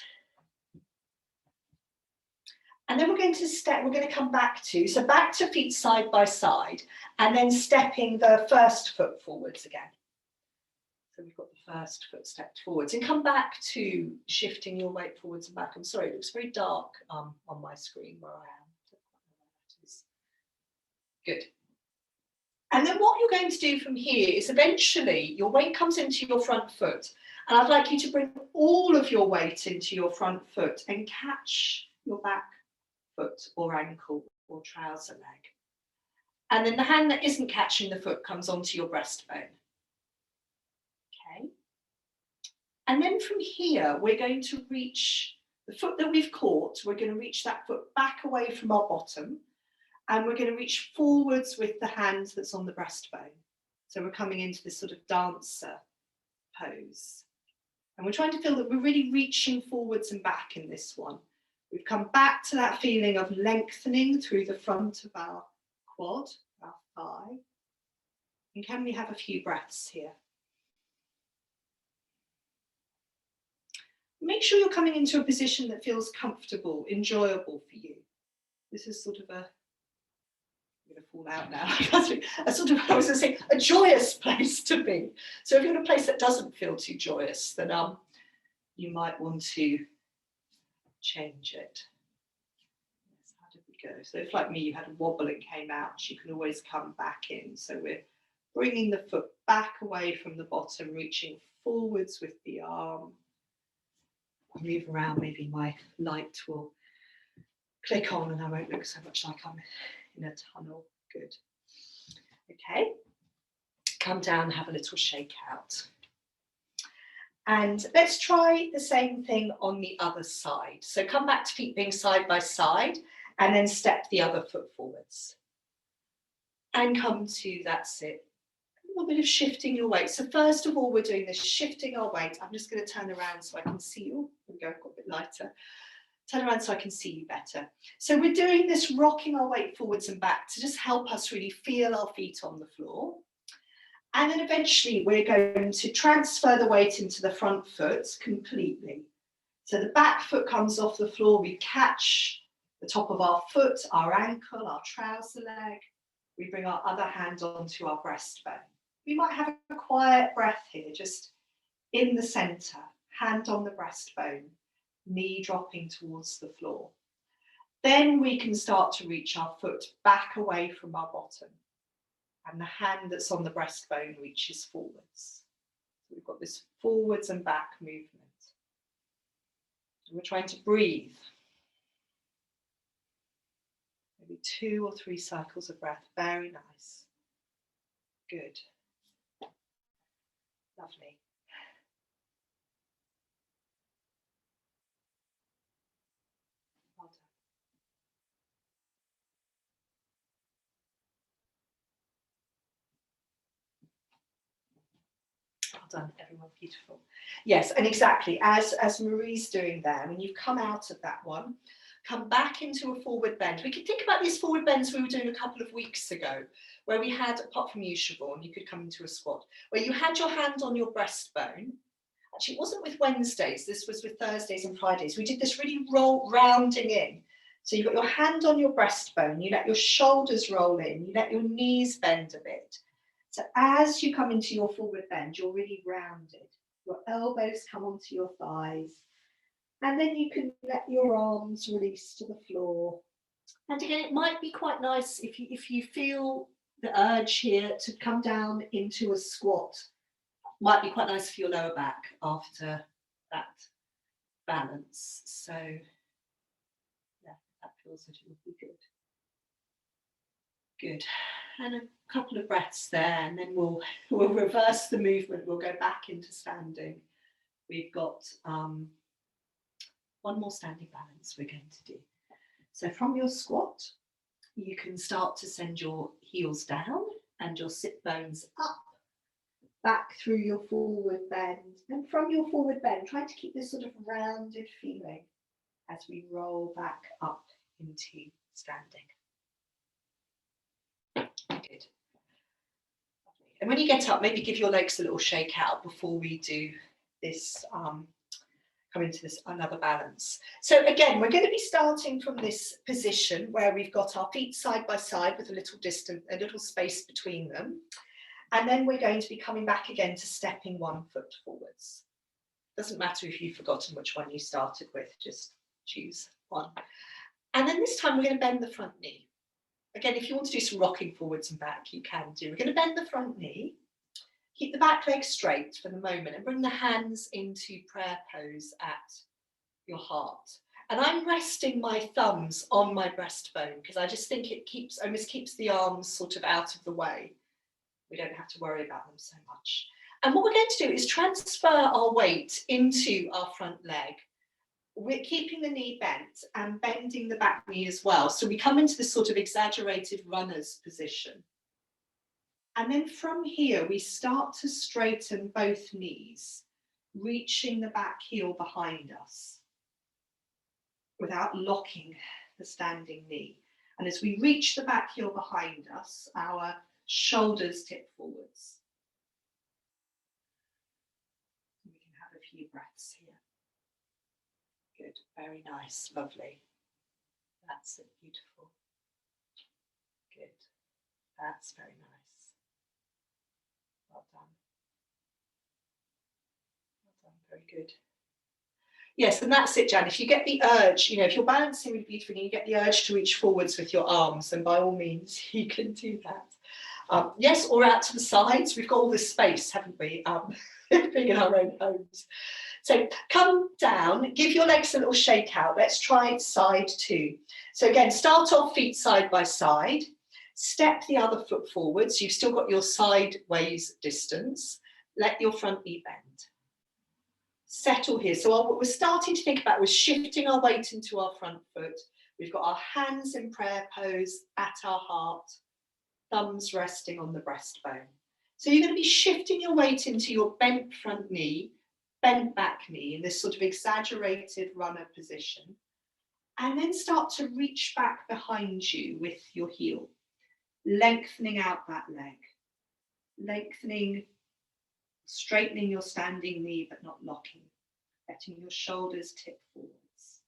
And then we're going to come back to, so back to feet side by side, and then stepping the first foot forwards again. So we've got the first foot stepped forwards, and come back to shifting your weight forwards and back. I'm sorry, it looks very dark on my screen where I am. Good. And then what you're going to do from here is eventually your weight comes into your front foot, and I'd like you to bring all of your weight into your front foot and catch your back foot or ankle or trouser leg. And then the hand that isn't catching the foot comes onto your breastbone. Okay. And then from here, we're going to reach the foot that we've caught. We're going to reach that foot back away from our bottom, and we're going to reach forwards with the hand that's on the breastbone. So we're coming into this sort of dancer pose. And we're trying to feel that we're really reaching forwards and back in this one. We've come back to that feeling of lengthening through the front of our quad, our thigh. And can we have a few breaths here? Make sure you're coming into a position that feels comfortable, enjoyable for you. This is sort of I'm going to fall out now. I was going to say, a joyous place to be. So if you're in a place that doesn't feel too joyous, then you might want to change it. Yes, how did we go? So if like me, you had a wobble and came out, you can always come back in. So we're bringing the foot back away from the bottom, reaching forwards with the arm. I'll move around, maybe my light will click on and I won't look so much like I'm in a tunnel. Good. Okay. Come down, have a little shake out. And let's try the same thing on the other side. So come back to feet being side by side and then step the other foot forwards. And come to, that's it, little bit of shifting your weight. So first of all, we're doing this shifting our weight. I'm just going to turn around so I can see you. There we go, got a bit lighter. Turn around so I can see you better. So we're doing this rocking our weight forwards and back to just help us really feel our feet on the floor. And then eventually we're going to transfer the weight into the front foot completely. So the back foot comes off the floor, we catch the top of our foot, our ankle, our trouser leg. We bring our other hand onto our breastbone. We might have a quiet breath here, just in the center, hand on the breastbone, knee dropping towards the floor. Then we can start to reach our foot back away from our bottom, and the hand that's on the breastbone reaches forwards. So we've got this forwards and back movement. And we're trying to breathe. Maybe 2 or 3 cycles of breath. Very nice. Good. Lovely. Well done. Well done, everyone. Beautiful. Yes, and exactly as Marie's doing there, when you've come out of that one, come back into a forward bend. We can think about these forward bends we were doing a couple of weeks ago, where we had, apart from you, Siobhan, you could come into a squat, where you had your hand on your breastbone. Actually, it wasn't with Wednesdays, this was with Thursdays and Fridays. We did this really rounding in. So you've got your hand on your breastbone, you let your shoulders roll in, you let your knees bend a bit. So as you come into your forward bend, you're really rounded. Your elbows come onto your thighs. And then you can let your arms release to the floor. And again, it might be quite nice if you feel the urge here to come down into a squat. Might be quite nice for your lower back after that balance. So yeah, that feels that it would be good. Good. And a couple of breaths there, and then we'll reverse the movement. We'll go back into standing. We've got one more standing balance we're going to do. So from your squat, you can start to send your heels down and your sit bones up, back through your forward bend. And from your forward bend, try to keep this sort of rounded feeling as we roll back up into standing. Good. And when you get up, maybe give your legs a little shake out before we do this, come into this another balance. So again, we're going to be starting from this position where we've got our feet side by side with a little space between them. And then we're going to be coming back again to stepping 1 foot forwards. Doesn't matter if you've forgotten which one you started with, just choose one. And then this time we're going to bend the front knee. Again, if you want to do some rocking forwards and back, you can do. We're going to bend the front knee, keep the back leg straight for the moment, and bring the hands into prayer pose at your heart. And I'm resting my thumbs on my breastbone because I just think it almost keeps the arms sort of out of the way. We don't have to worry about them so much. And what we're going to do is transfer our weight into our front leg. We're keeping the knee bent and bending the back knee as well. So we come into this sort of exaggerated runner's position. And then from here, we start to straighten both knees, reaching the back heel behind us without locking the standing knee. And as we reach the back heel behind us, our shoulders tip forwards. We can have a few breaths here. Good, very nice, lovely. That's it, beautiful. Good, that's very nice. Well done. Well done, very good. Yes, and that's it, Jan. If you get the urge, if you're balancing really beautifully and you get the urge to reach forwards with your arms, then by all means, you can do that. Yes, or out to the sides. We've got all this space, haven't we? Being in our own homes. So come down, give your legs a little shake out. Let's try side 2. So again, start off feet side by side. Step the other foot forwards. You've still got your sideways distance. Let your front knee bend. Settle here. So what we're starting to think about was shifting our weight into our front foot. We've got our hands in prayer pose at our heart, thumbs resting on the breastbone. So you're going to be shifting your weight into your bent front knee, bent back knee in this sort of exaggerated runner position. And then start to reach back behind you with your heel, lengthening out that leg, lengthening, straightening your standing knee but not locking, letting your shoulders tip forwards.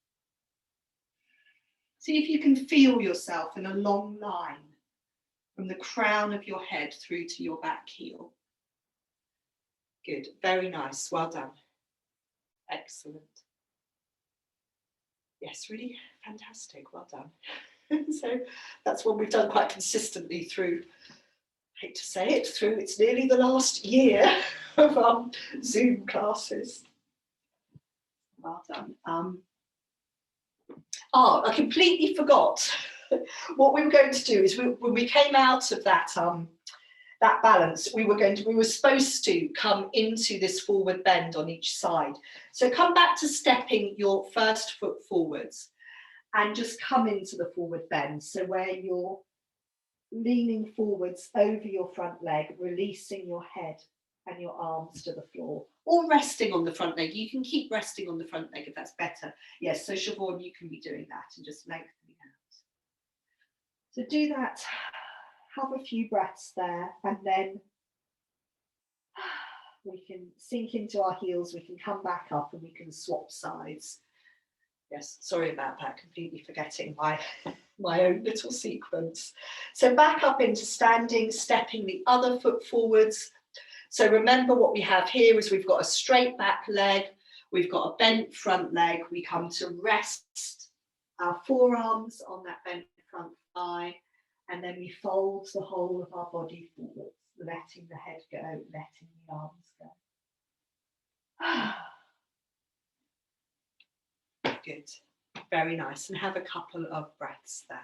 See if you can feel yourself in a long line from the crown of your head through to your back heel. Good, very nice, well done. Excellent. Yes, really fantastic, well done. So that's one we've done quite consistently through, I hate to say it, through it's nearly the last year of our Zoom classes. Well done. I completely forgot. What we were going to do is when we came out of that that balance, we were supposed to come into this forward bend on each side. So come back to stepping your first foot forwards and just come into the forward bend. So where you're leaning forwards over your front leg, releasing your head and your arms to the floor, or resting on the front leg. You can keep resting on the front leg if that's better. Yes, so Siobhan, you can be doing that and just lengthening out. So do that, have a few breaths there, and then we can sink into our heels, we can come back up and we can swap sides. Yes, sorry about that, completely forgetting my own little sequence. So back up into standing, stepping the other foot forwards. So remember what we have here is we've got a straight back leg, we've got a bent front leg, we come to rest our forearms on that bent front thigh, and then we fold the whole of our body forwards, letting the head go, letting the arms go. Good, very nice, and have a couple of breaths there.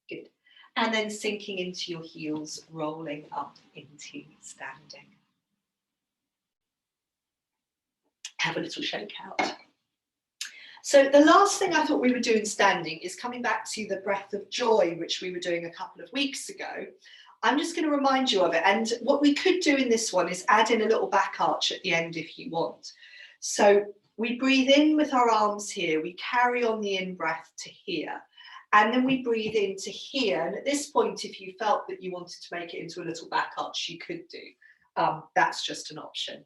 Good. And then sinking into your heels, rolling up into standing. Have a little shake out. So the last thing I thought we would do in standing is coming back to the breath of joy, which we were doing a couple of weeks ago. I'm just going to remind you of it. And what we could do in this one is add in a little back arch at the end if you want. So we breathe in with our arms here. We carry on the in-breath to here. And then we breathe into here. And at this point, if you felt that you wanted to make it into a little back arch, you could do. That's just an option.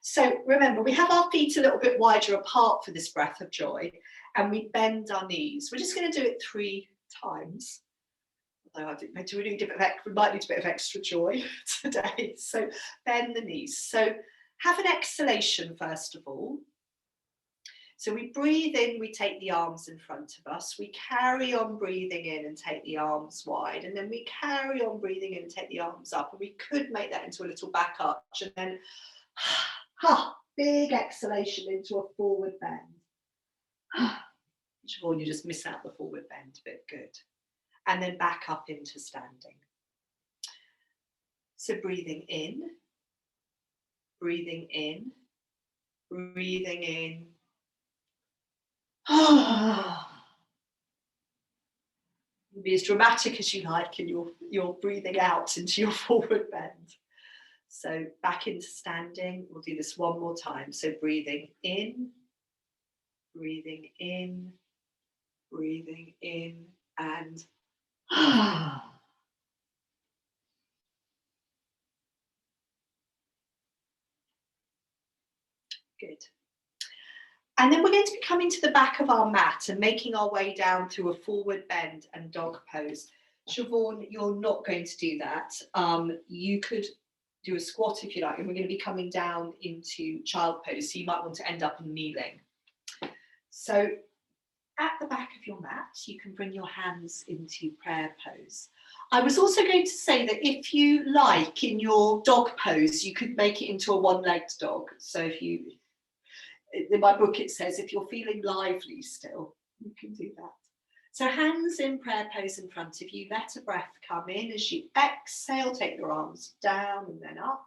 So remember, we have our feet a little bit wider apart for this breath of joy, and we bend our knees. We're just going to do it 3 times. Although I think we might need a bit of extra joy today. So bend the knees. So have an exhalation first of all. So we breathe in, we take the arms in front of us, we carry on breathing in and take the arms wide, and then we carry on breathing in and take the arms up, and we could make that into a little back arch, and then big exhalation into a forward bend. Siobhan, you just miss out the forward bend bit, good. And then back up into standing. So breathing in, breathing in, breathing in. Be as dramatic as you like in your breathing out into your forward bend. So back into standing. We'll do this one more time. So breathing in, breathing in, breathing in, and good. And then we're going to be coming to the back of our mat and making our way down through a forward bend and dog pose. Siobhan, you're not going to do that. You could do a squat if you like, and we're going to be coming down into child pose, so you might want to end up in kneeling. So at the back of your mat, you can bring your hands into prayer pose. I was also going to say that if you like, in your dog pose, you could make it into a one-legged dog. So if you, in my book it says, if you're feeling lively still, you can do that. So hands in prayer pose in front of you, let a breath come in. As you exhale, take your arms down and then up.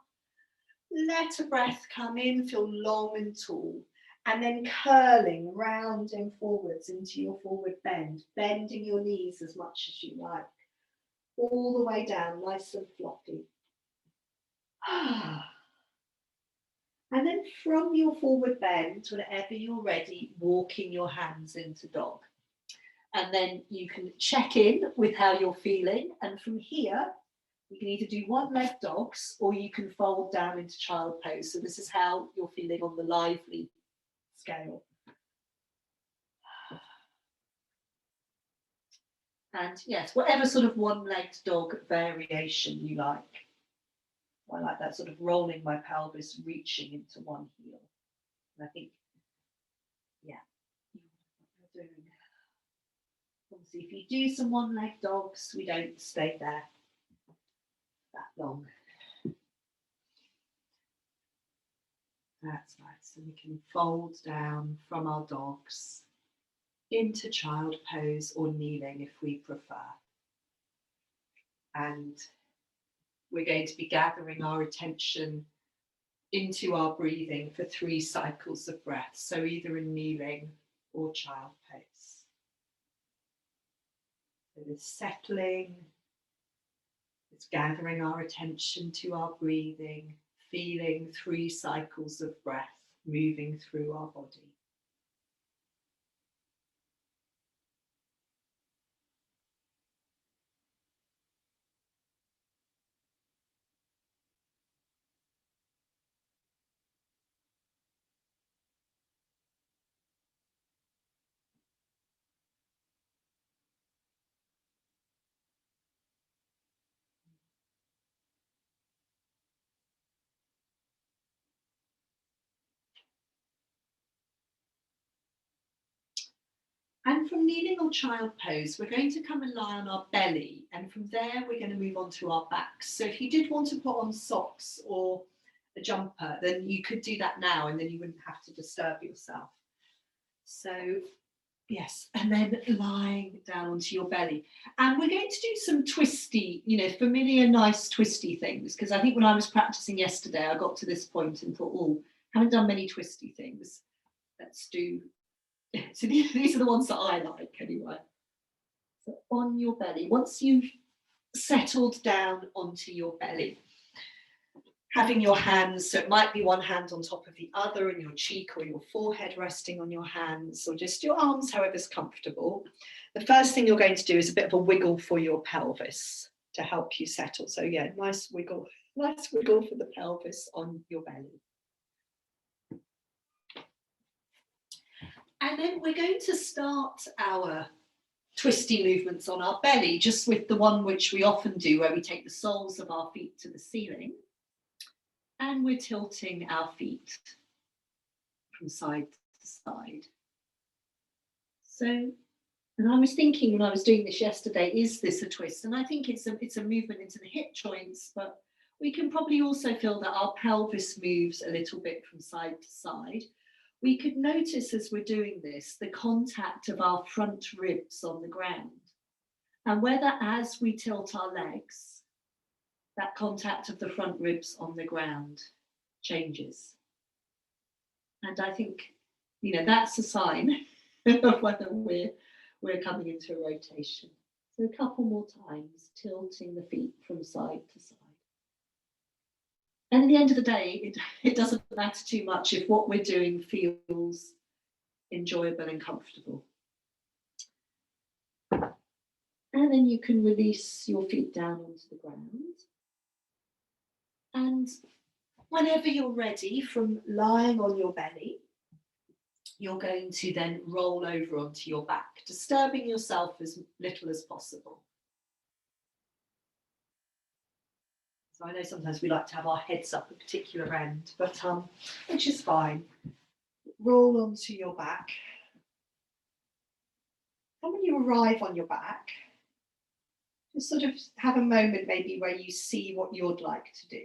Let a breath come in, feel long and tall. And then curling round and forwards into your forward bend, bending your knees as much as you like. all the way down, nice and fluffy. And then from your forward bend, whenever you're ready, walking your hands into dog. And then you can check in with how you're feeling. And from here, you can either do one leg dogs or you can fold down into child pose. So this is how you're feeling on the lively scale. And yes, whatever sort of one-legged dog variation you like. I like that sort of rolling my pelvis, reaching into one heel. And I think, yeah, you're doing. Obviously, if you do some one-leg dogs, we don't stay there that long. That's nice. And we can fold down from our dogs into child pose or kneeling if we prefer. And we're going to be gathering our attention into our breathing for 3 cycles of breath. So either in kneeling or child pose. So it's settling, it's gathering our attention to our breathing, feeling 3 cycles of breath moving through our body. And from kneeling or child pose, we're going to come and lie on our belly. And from there, we're going to move on to our backs. So if you did want to put on socks or a jumper, then you could do that now and then you wouldn't have to disturb yourself. So yes, and then lying down onto your belly. And we're going to do some twisty, familiar, nice twisty things. Because I think when I was practicing yesterday, I got to this point and thought, oh, haven't done many twisty things. Let's do. So these are the ones that I like anyway. So on your belly, once you've settled down onto your belly, having your hands, so it might be one hand on top of the other and your cheek or your forehead resting on your hands, or just your arms, however's comfortable. The first thing you're going to do is a bit of a wiggle for your pelvis to help you settle. So yeah, nice wiggle for the pelvis on your belly. And then we're going to start our twisty movements on our belly, just with the one which we often do, where we take the soles of our feet to the ceiling and we're tilting our feet from side to side. So, and I was thinking when I was doing this yesterday, is this a twist? And I think it's a movement into the hip joints, but we can probably also feel that our pelvis moves a little bit from side to side. We could notice as we're doing this, the contact of our front ribs on the ground, and whether as we tilt our legs, that contact of the front ribs on the ground changes. And I think, that's a sign of whether we're coming into a rotation. So a couple more times, tilting the feet from side to side. And at the end of the day, it doesn't matter too much if what we're doing feels enjoyable and comfortable. And then you can release your feet down onto the ground. And whenever you're ready, from lying on your belly, you're going to then roll over onto your back, disturbing yourself as little as possible. So I know sometimes we like to have our heads up a particular end, but which is fine. Roll onto your back. And when you arrive on your back, just sort of have a moment maybe where you see what you'd like to do.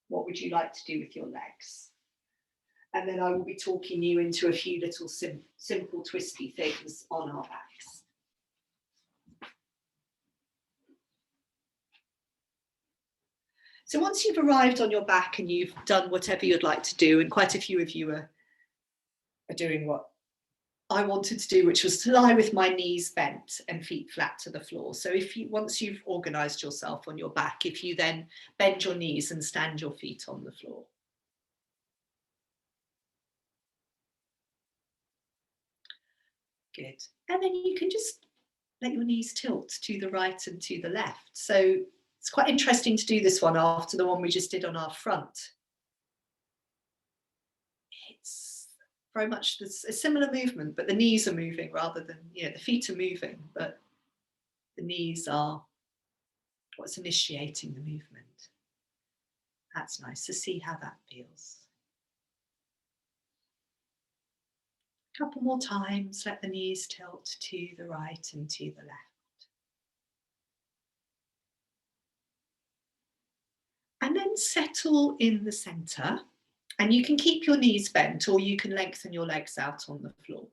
What would you like to do with your legs? And then I will be talking you into a few little simple twisty things on our backs. So once you've arrived on your back and you've done whatever you'd like to do, and quite a few of you are doing what I wanted to do, which was to lie with my knees bent and feet flat to the floor. So once you've organized yourself on your back, if you then bend your knees and stand your feet on the floor. Good. And then you can just let your knees tilt to the right and to the left. So it's quite interesting to do this one after the one we just did on our front. It's very much a similar movement, but the knees are moving rather than, the feet are moving, but the knees are what's initiating the movement. That's nice to see how that feels. A couple more times, let the knees tilt to the right and to the left. And then settle in the center. And you can keep your knees bent or you can lengthen your legs out on the floor.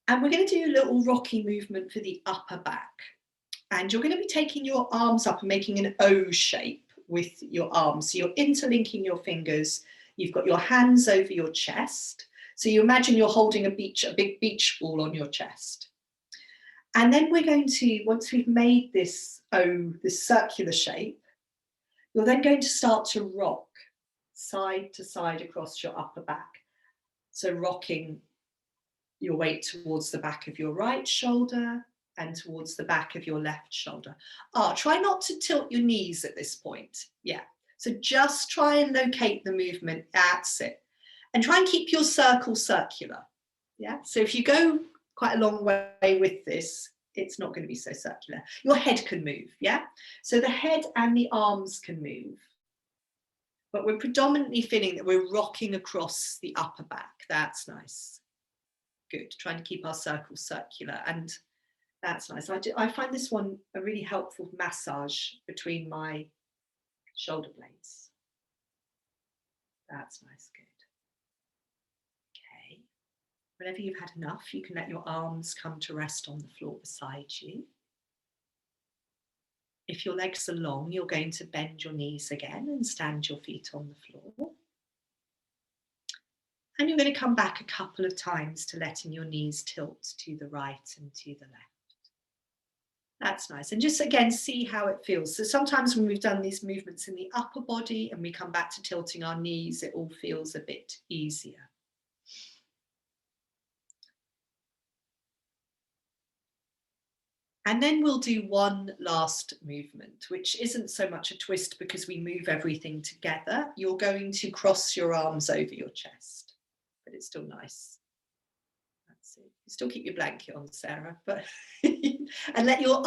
And we're going to do a little rocky movement for the upper back. And you're going to be taking your arms up and making an O shape with your arms. So you're interlinking your fingers. You've got your hands over your chest. So you imagine you're holding a big beach ball on your chest. And then we're going to, once we've made this O, this circular shape, you're then going to start to rock side to side across your upper back. So rocking your weight towards the back of your right shoulder and towards the back of your left shoulder. Try not to tilt your knees at this point. Yeah. So just try and locate the movement. That's it. And try and keep your circle circular. Yeah. So if you go quite a long way with this, it's not going to be so circular. Your head can move. Yeah. So the head and the arms can move. But we're predominantly feeling that we're rocking across the upper back. That's nice. Good. Trying to keep our circle circular. And that's nice. I find this one a really helpful massage between my shoulder blades. That's nice. Good. Okay. Whenever you've had enough, you can let your arms come to rest on the floor beside you. If your legs are long, you're going to bend your knees again and stand your feet on the floor. And you're going to come back a couple of times to letting your knees tilt to the right and to the left. That's nice. And just again, see how it feels. So sometimes when we've done these movements in the upper body and we come back to tilting our knees, it all feels a bit easier. And then we'll do one last movement, which isn't so much a twist because we move everything together. You're going to cross your arms over your chest, but it's still nice. That's it. You still keep your blanket on, Sarah, but and let your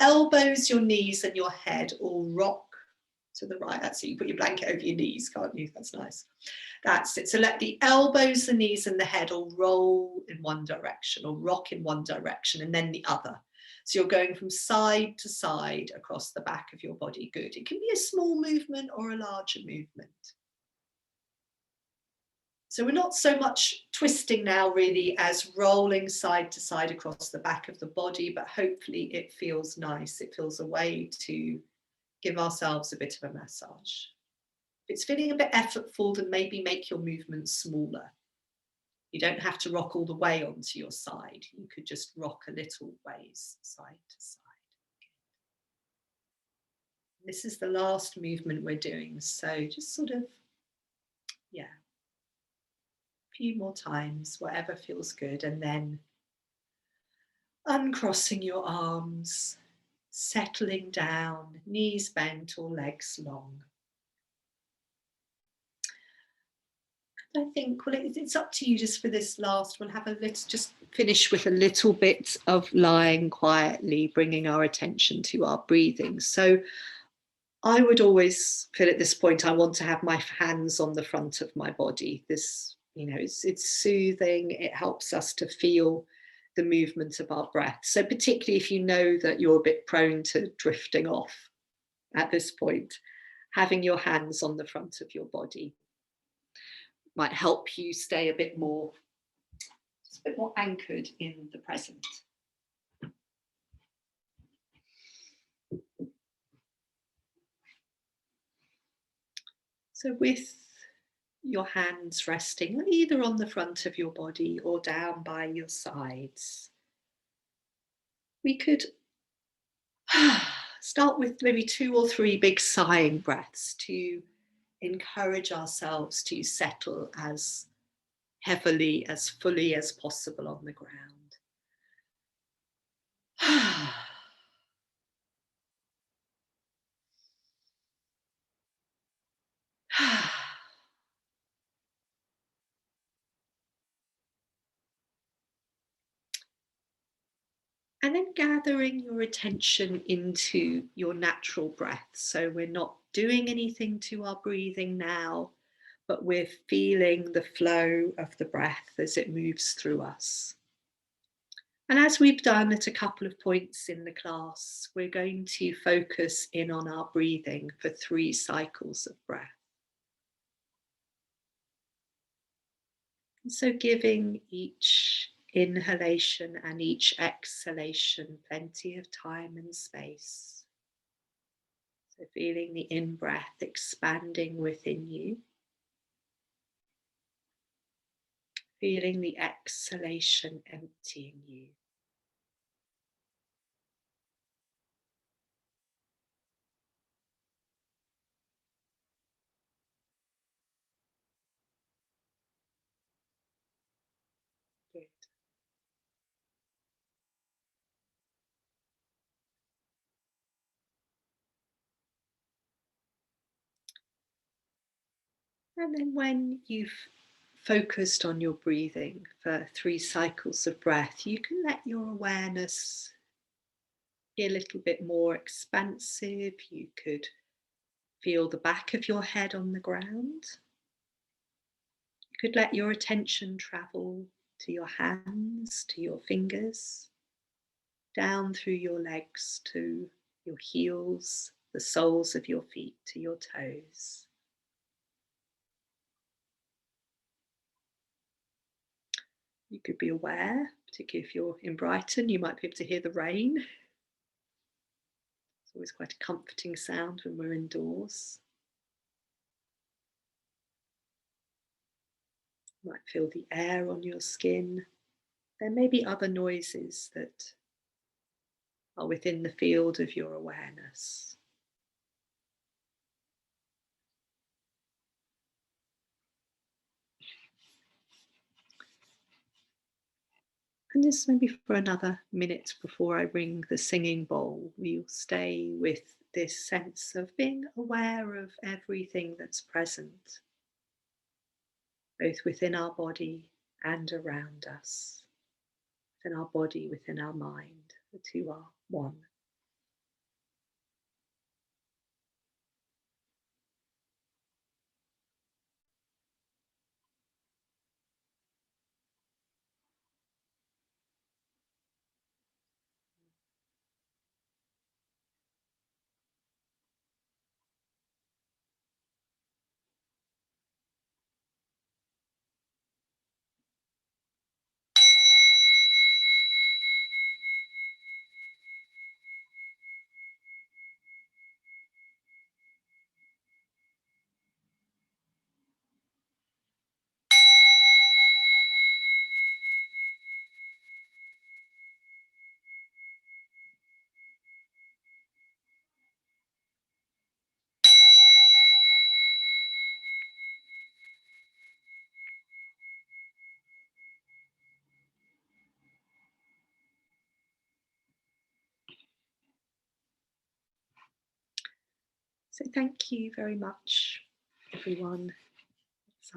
elbows, your knees, and your head all rock to the right. That's it. You put your blanket over your knees, can't you? That's nice. That's it. So let the elbows, the knees, and the head all roll in one direction or rock in one direction and then the other. So you're going from side to side across the back of your body. Good. It can be a small movement or a larger movement. So we're not so much twisting now really as rolling side to side across the back of the body, but hopefully it feels nice. It feels a way to give ourselves a bit of a massage. If it's feeling a bit effortful, then maybe make your movements smaller. You don't have to rock all the way onto your side. You could just rock a little ways side to side. This is the last movement we're doing. So just sort of, yeah, a few more times, whatever feels good. And then uncrossing your arms, settling down, knees bent or legs long. I think, well, it's up to you just for this last. Let's just finish with a little bit of lying quietly, bringing our attention to our breathing. So I would always feel at this point, I want to have my hands on the front of my body. This, it's soothing. It helps us to feel the movement of our breath. So particularly if you know that you're a bit prone to drifting off at this point, having your hands on the front of your body might help you stay a bit more anchored in the present. So with your hands resting either on the front of your body or down by your sides. We could start with maybe 2 or 3 big sighing breaths to encourage ourselves to settle as heavily, as fully as possible on the ground. And then gathering your attention into your natural breath. So we're not doing anything to our breathing now, but we're feeling the flow of the breath as it moves through us. And as we've done at a couple of points in the class, we're going to focus in on our breathing for 3 cycles of breath. And so giving each inhalation and each exhalation plenty of time and space. So feeling the in-breath expanding within you. Feeling the exhalation emptying you. Good. And then when you've focused on your breathing for 3 cycles of breath, you can let your awareness be a little bit more expansive. You could feel the back of your head on the ground. You could let your attention travel to your hands, to your fingers, down through your legs to your heels, the soles of your feet to your toes. You could be aware, particularly if you're in Brighton, you might be able to hear the rain. It's always quite a comforting sound when we're indoors. You might feel the air on your skin. There may be other noises that are within the field of your awareness. And just maybe for another minute before I ring the singing bowl, we'll stay with this sense of being aware of everything that's present, both within our body and around us, within our body, within our mind. The two are one. So thank you very much, everyone. It's